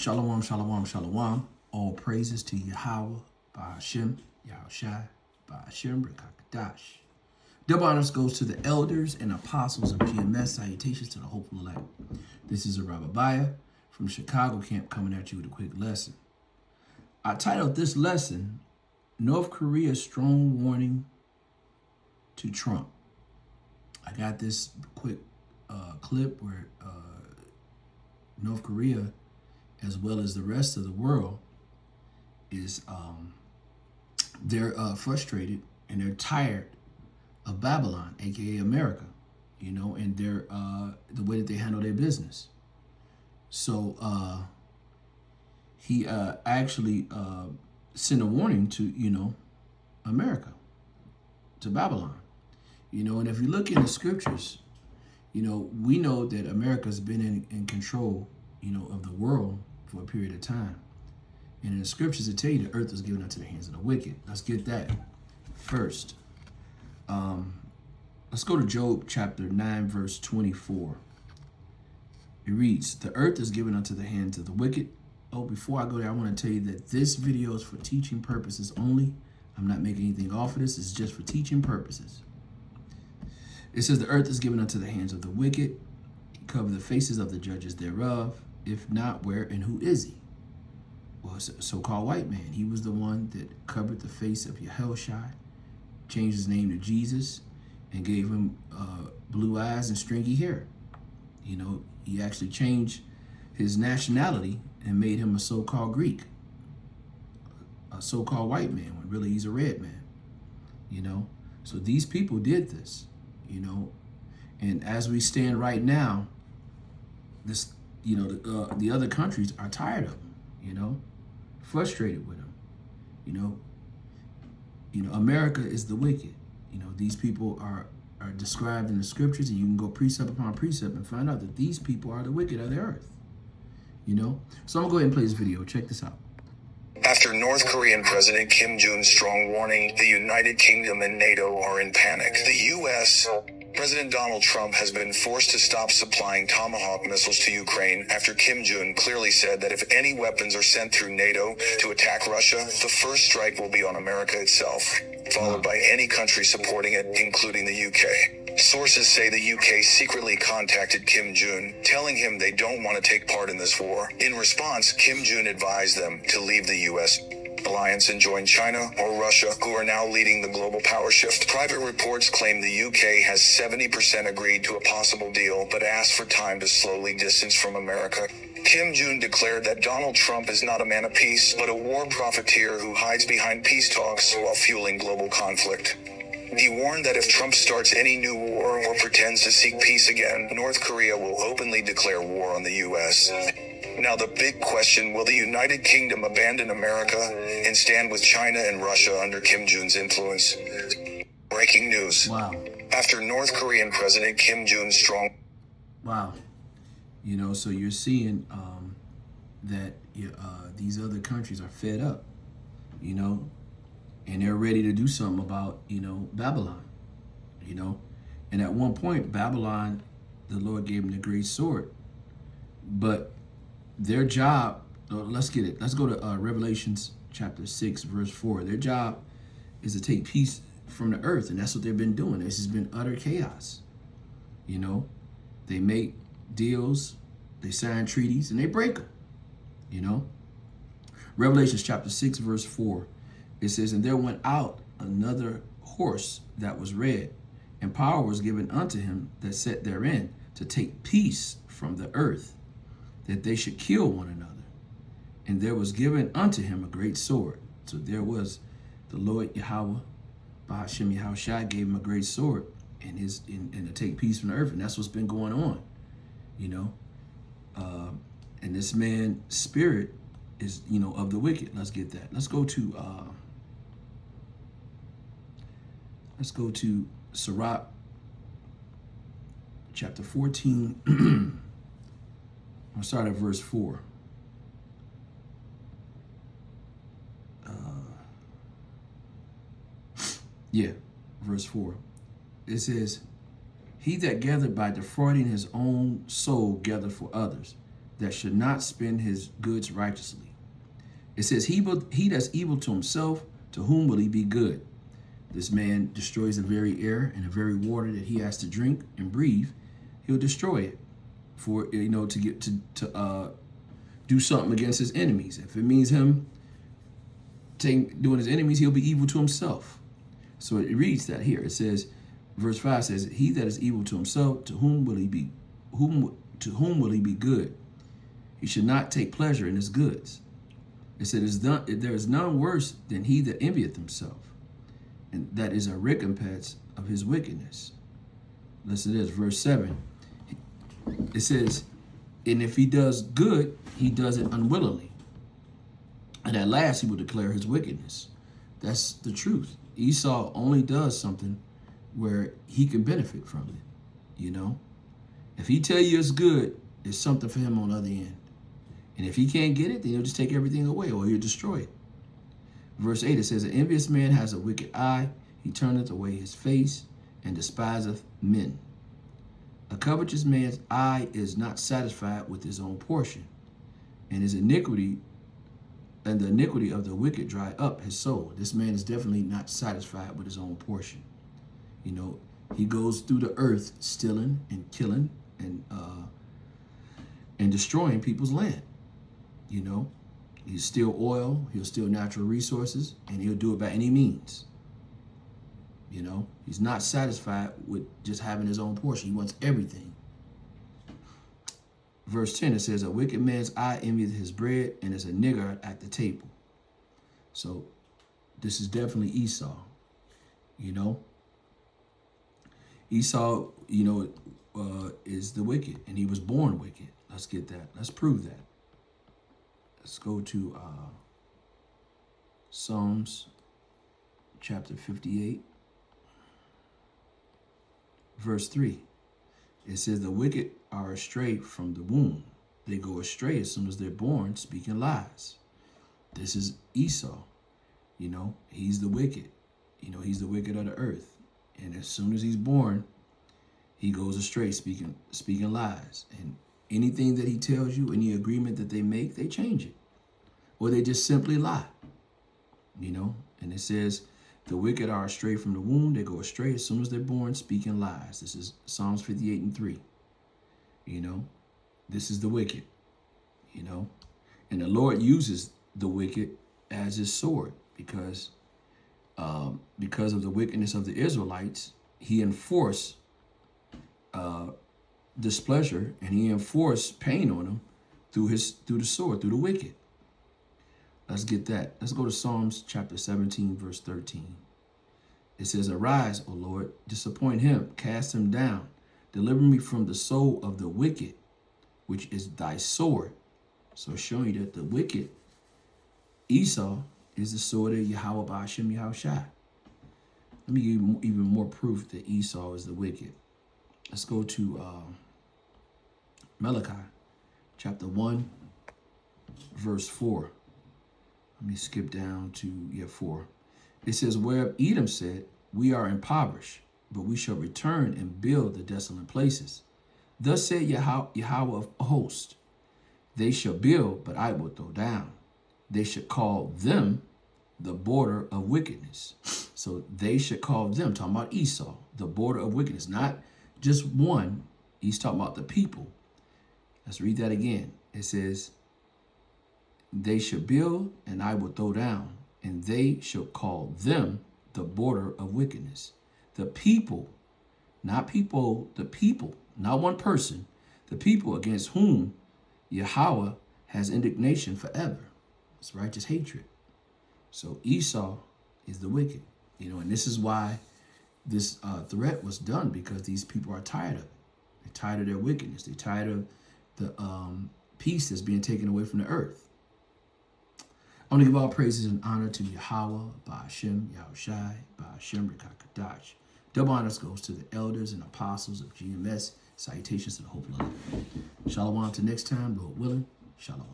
Shalom, shalom, shalom. All praises to Yahweh, Ba'ashem, Yahushai, Ba'ashem, Rekakadash. Double honors goes to the elders and apostles of GMS. Salutations to the hopeful elect. This is a Rababiah from Chicago camp coming at you with a quick lesson. I titled this lesson, North Korea's Strong Warning to Trump. I got this quick clip where North Korea, as well as the rest of the world, is they're frustrated and they're tired of Babylon, aka America, and their the way that they handle their business. So he actually sent a warning to America, to Babylon, and if you look in the scriptures, we know that America's been in control, of the world for a period of time. And in the scriptures, it tell you the earth is given unto the hands of the wicked. Let's get that first. Let's go to Job chapter 9, verse 24. It reads, the earth is given unto the hands of the wicked. Oh, before I go there, I want to tell you that this video is for teaching purposes only. I'm not making anything off of this. It's just for teaching purposes. It says the earth is given unto the hands of the wicked. He covered the faces of the judges thereof. If not, where and who is he? Well, it's a so-called white man. He was the one that covered the face of Yahushai, changed his name to Jesus, and gave him blue eyes and stringy hair. He actually changed his nationality and made him a so-called Greek, a so-called white man, when really he's a red man. So these people did this, and as we stand right now, this, the other countries are tired of him, frustrated with him. America is the wicked. These people are described in the scriptures, and you can go precept upon precept and find out that these people are the wicked of the earth. So I'm gonna go ahead and play this video. Check this out. After North Korean President Kim Jong-un's strong warning, the United Kingdom and NATO are in panic. The U.S. President Donald Trump has been forced to stop supplying Tomahawk missiles to Ukraine after Kim Jong-un clearly said that if any weapons are sent through NATO to attack Russia, the first strike will be on America itself, followed by any country supporting it, including the UK. Sources say the UK secretly contacted Kim Jong-un, telling him they don't want to take part in this war. In response, Kim Jong-un advised them to leave the US alliance and join China or Russia, who are now leading the global power shift. Private reports claim the UK has 70% agreed to a possible deal, but asked for time to slowly distance from America. Kim Jong-un declared that Donald Trump is not a man of peace, but a war profiteer who hides behind peace talks while fueling global conflict. He warned that if Trump starts any new war or pretends to seek peace again, North Korea will openly declare war on the U.S. Now the big question, will the United Kingdom abandon America and stand with China and Russia under Kim Jong-un's influence? Breaking news. Wow. After North Korean President Kim Jong-un's strong... Wow. So you're seeing that these other countries are fed up, and they're ready to do something about, Babylon, And at one point, Babylon, the Lord gave them the great sword. But their job, let's get it. Let's go to Revelations chapter 6, verse 4. Their job is to take peace from the earth, and that's what they've been doing. This has been utter chaos. They make deals, they sign treaties, and they break them, Revelations chapter 6, verse 4. It says, and there went out another horse that was red, and power was given unto him that sat therein to take peace from the earth, that they should kill one another. And there was given unto him a great sword. So there was the Lord Yahweh, Ba'ashem Yahushai gave him a great sword and to take peace from the earth. And that's what's been going on, and this man's spirit is, of the wicked. Let's get that. Let's go to Sirach chapter 14. I'll start at verse 4. Verse 4. It says, he that gathered by defrauding his own soul gathered for others. that should not spend his goods righteously. It says, he does evil to himself, to whom will he be good? This man destroys the very air and the very water that he has to drink and breathe. He'll destroy it for, to get to do something against his enemies. If it means him doing his enemies, he'll be evil to himself. So it reads that here. It says, verse 5 says, he that is evil to himself, to whom will he be good? He should not take pleasure in his goods. It said, there is none worse than he that envieth himself, and that is a recompense of his wickedness. Listen to this, verse 7. It says, and if he does good, he does it unwillingly. And at last he will declare his wickedness. That's the truth. Esau only does something where he can benefit from it, If he tell you it's good, it's something for him on the other end. And if he can't get it, then he'll just take everything away or he'll destroy it. Verse 8, it says, an envious man has a wicked eye. He turneth away his face and despiseth men. A covetous man's eye is not satisfied with his own portion, and the iniquity of the wicked dry up his soul. This man is definitely not satisfied with his own portion. He goes through the earth stealing and killing and destroying people's land. He'll steal oil, he'll steal natural resources, and he'll do it by any means. He's not satisfied with just having his own portion. He wants everything. Verse 10, it says, a wicked man's eye envieth his bread, and is a nigger at the table. So this is definitely Esau. Esau, is the wicked, and he was born wicked. Let's get that. Let's prove that. Let's go to Psalms chapter 58, verse 3. It says, the wicked are astray from the womb. They go astray as soon as they're born, speaking lies. This is Esau. He's the wicked. He's the wicked of the earth. And as soon as he's born, he goes astray, speaking lies. And anything that he tells you, any agreement that they make, they change it. Or they just simply lie. And it says, the wicked are astray from the womb. They go astray as soon as they're born, speaking lies. This is Psalms 58 and 3. This is the wicked, And the Lord uses the wicked as his sword because of the wickedness of the Israelites, he enforced displeasure and he enforced pain on them through the sword, through the wicked. Let's get that. Let's go to Psalms chapter 17, verse 13. It says, arise, O Lord, disappoint him, cast him down. Deliver me from the soul of the wicked, which is thy sword. So showing you that the wicked, Esau, is the sword of Yahweh Ba'ashem Yahushai. Let me give you even more proof that Esau is the wicked. Let's go to Malachi chapter 1, verse 4. Let me skip down to 4. It says, whereof Edom said, we are impoverished, but we shall return and build the desolate places. Thus said Yahweh of hosts, they shall build, but I will throw down. They should call them the border of wickedness. So they should call them, talking about Esau, the border of wickedness. Not just one, he's talking about the people. Let's read that again. It says, they should build, and I will throw down, and they shall call them the border of wickedness. The people, not people, the people, not one person, the people against whom Yahweh has indignation forever. It's righteous hatred. So Esau is the wicked, and this is why this threat was done, because these people are tired of it. They're tired of their wickedness. They're tired of the peace that's being taken away from the earth. I want to give all praises and honor to Yahweh, Ba'ashem, Yahushai, Ba'ashem, Rekakadash. Double honors goes to the elders and apostles of GMS. Salutations to the Hope Line. Shalom to next time, Lord willing. Shalom.